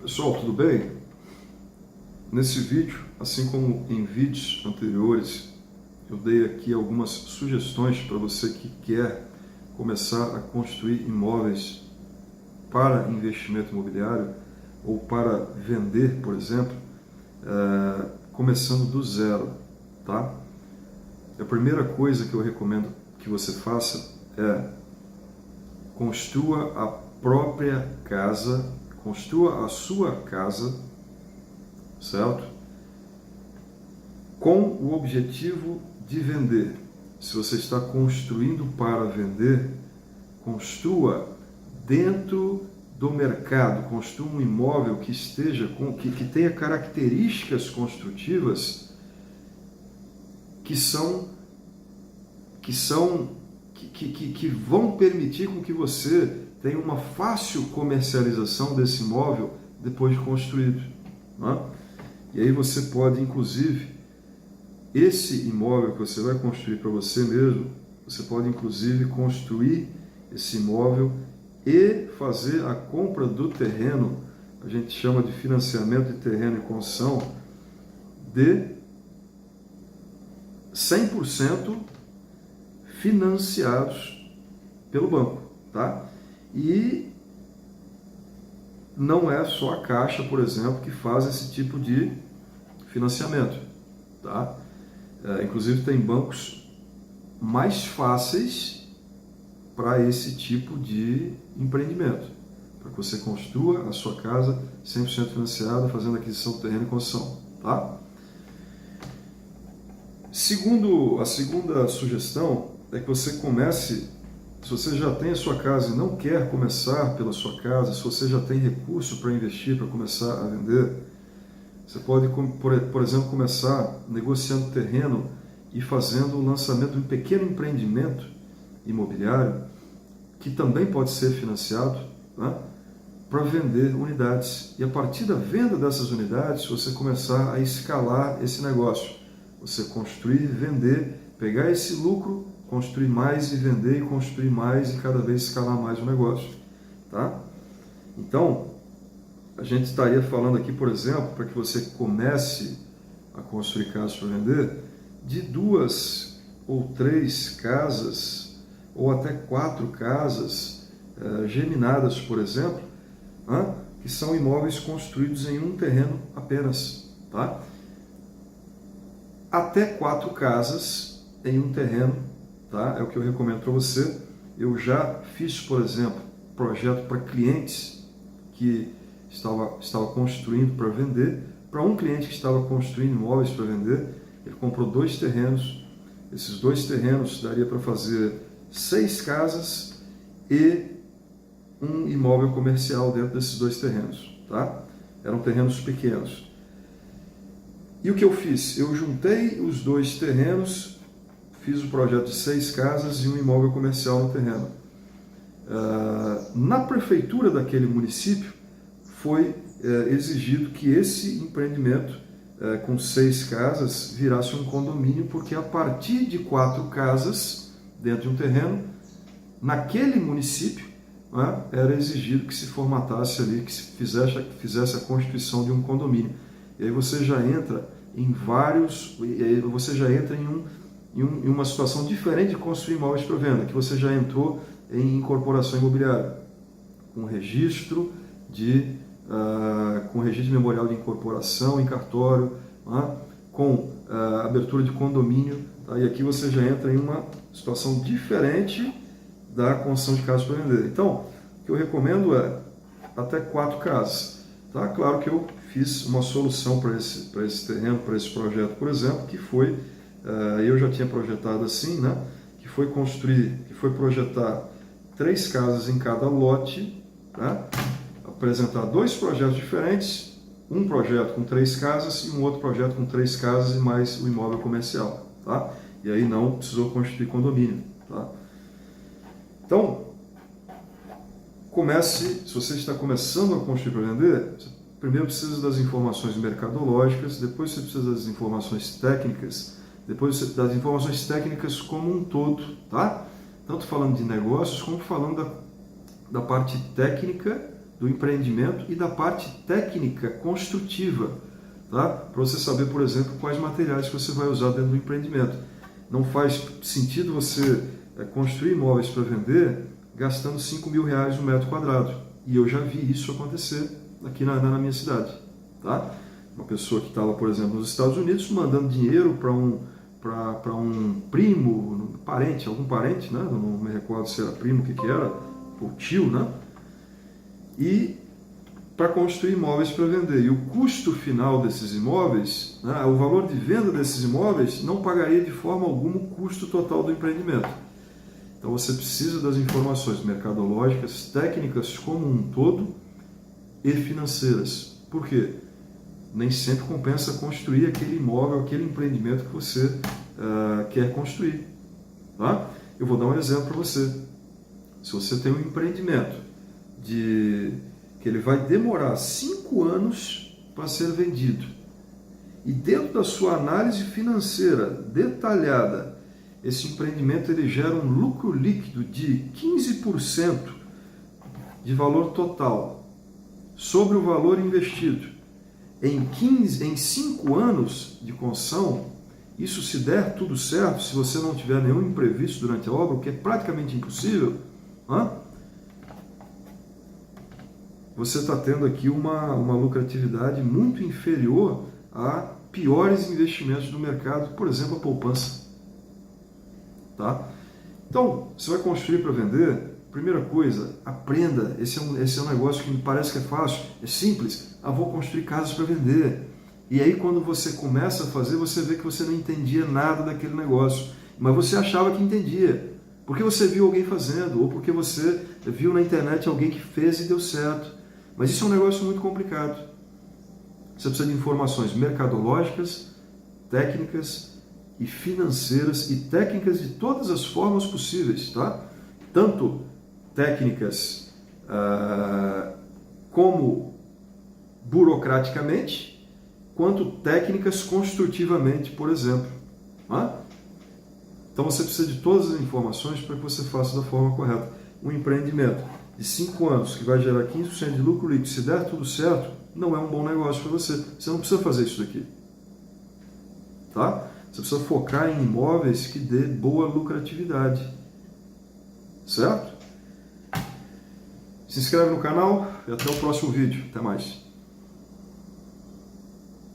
Pessoal, tudo bem? Nesse vídeo, assim como em vídeos anteriores, eu dei aqui algumas sugestões para você que quer começar a construir imóveis para investimento imobiliário ou para vender, por exemplo, começando do zero, tá? A primeira coisa que eu recomendo que você faça é construa a própria casa, construa a sua casa, certo? Com o objetivo de vender. Se você está construindo para vender, construa dentro do mercado, construa um imóvel que esteja que tenha características construtivas que vão permitir com que você tenha uma fácil comercialização desse imóvel depois de construído, né? E aí você pode, inclusive, esse imóvel que você vai construir para você mesmo, você pode, inclusive, construir esse imóvel e fazer a compra do terreno, a gente chama de financiamento de terreno e construção, de 100% financiados pelo banco, tá? E não é só a Caixa, por exemplo, que faz esse tipo de financiamento, tá? Inclusive tem bancos mais fáceis para esse tipo de empreendimento, para que você construa a sua casa 100% financiada, fazendo aquisição do terreno e construção, tá? A segunda sugestão é que você comece, se você já tem a sua casa e não quer começar pela sua casa, se você já tem recurso para investir, para começar a vender, você pode, por exemplo, começar negociando terreno e fazendo o lançamento de um pequeno empreendimento imobiliário, que também pode ser financiado, né, para vender unidades. E a partir da venda dessas unidades, você começar a escalar esse negócio. Você construir, vender, pegar esse lucro, construir mais e vender, e construir mais e cada vez escalar mais o negócio, tá? Então, a gente estaria falando aqui, por exemplo, para que você comece a construir casas para vender, de 2 ou 3 casas, ou até 4 casas geminadas, por exemplo, que são imóveis construídos em um terreno apenas, tá? Até 4 casas em um terreno, tá? É o que eu recomendo para você. Eu já fiz, por exemplo, projeto para clientes que estava construindo para vender, para um cliente que estava construindo imóveis para vender. Ele comprou 2 terrenos, esses 2 terrenos daria para fazer 6 casas e um imóvel comercial dentro desses 2 terrenos, tá? Eram terrenos pequenos. E o que eu fiz? Eu juntei os 2 terrenos, fiz o projeto de 6 casas e um imóvel comercial no terreno. Na prefeitura daquele município, foi exigido que esse empreendimento com 6 casas virasse um condomínio, porque a partir de 4 casas dentro de um terreno, naquele município, era exigido que se formatasse ali, que se fizesse a constituição de um condomínio. E aí você já entra em em uma situação diferente de construir imóveis para venda, que você já entrou em incorporação imobiliária, com registro com registro memorial de incorporação em cartório, com abertura de condomínio, tá? E aqui você já entra em uma situação diferente da construção de casas para vender. Então, o que eu recomendo é até 4 casas, tá? Claro que eu fiz uma solução para esse terreno, para esse projeto, por exemplo, que foi, eu já tinha projetado assim, né? Que foi projetar 3 casas em cada lote, tá? Apresentar 2 projetos diferentes, um projeto com 3 casas e um outro projeto com 3 casas e mais o imóvel comercial, tá? E aí não precisou constituir condomínio, tá? Então, se você está começando a construir para vender, você primeiro precisa das informações mercadológicas, depois você precisa das informações técnicas, depois das informações técnicas como um todo, tá? Tanto falando de negócios como falando da parte técnica, do empreendimento e da parte técnica construtiva, tá? Para você saber, por exemplo, quais materiais que você vai usar dentro do empreendimento. Não faz sentido você construir imóveis para vender gastando R$ 5.000 no metro quadrado. E eu já vi isso acontecer aqui na minha cidade, tá? Uma pessoa que estava, por exemplo, nos Estados Unidos, mandando dinheiro para um primo, parente, algum parente, né? Não me recordo se era primo, o que era, ou tio, né? E para construir imóveis para vender. E o custo final desses imóveis, né, o valor de venda desses imóveis, não pagaria de forma alguma o custo total do empreendimento. Então você precisa das informações mercadológicas, técnicas como um todo e financeiras. Por quê? Nem sempre compensa construir aquele imóvel, aquele empreendimento que você quer construir. Tá? Eu vou dar um exemplo para você. Se você tem um empreendimento que ele vai demorar 5 anos para ser vendido, e dentro da sua análise financeira detalhada, esse empreendimento ele gera um lucro líquido de 15% de valor total sobre o valor investido. Em 5 anos de construção, isso se der tudo certo, se você não tiver nenhum imprevisto durante a obra, o que é praticamente impossível, você está tendo aqui uma lucratividade muito inferior a piores investimentos do mercado, por exemplo, a poupança. Tá? Então, você vai construir para vender, primeira coisa, aprenda. Esse é um negócio que me parece que é fácil, é simples. Vou construir casas para vender. E aí, quando você começa a fazer, você vê que você não entendia nada daquele negócio, mas você achava que entendia, porque você viu alguém fazendo, ou porque você viu na internet alguém que fez e deu certo. Mas isso é um negócio muito complicado. Você precisa de informações mercadológicas, técnicas e financeiras, e técnicas de todas as formas possíveis, tá? Tanto técnicas como burocraticamente, quanto técnicas construtivamente, por exemplo. Tá? Então você precisa de todas as informações para que você faça da forma correta. Um empreendimento de 5 anos que vai gerar 15% de lucro líquido, se der tudo certo, não é um bom negócio para você. Você não precisa fazer isso daqui. Tá? Você precisa focar em imóveis que dê boa lucratividade. Certo? Se inscreve no canal e até o próximo vídeo. Até mais.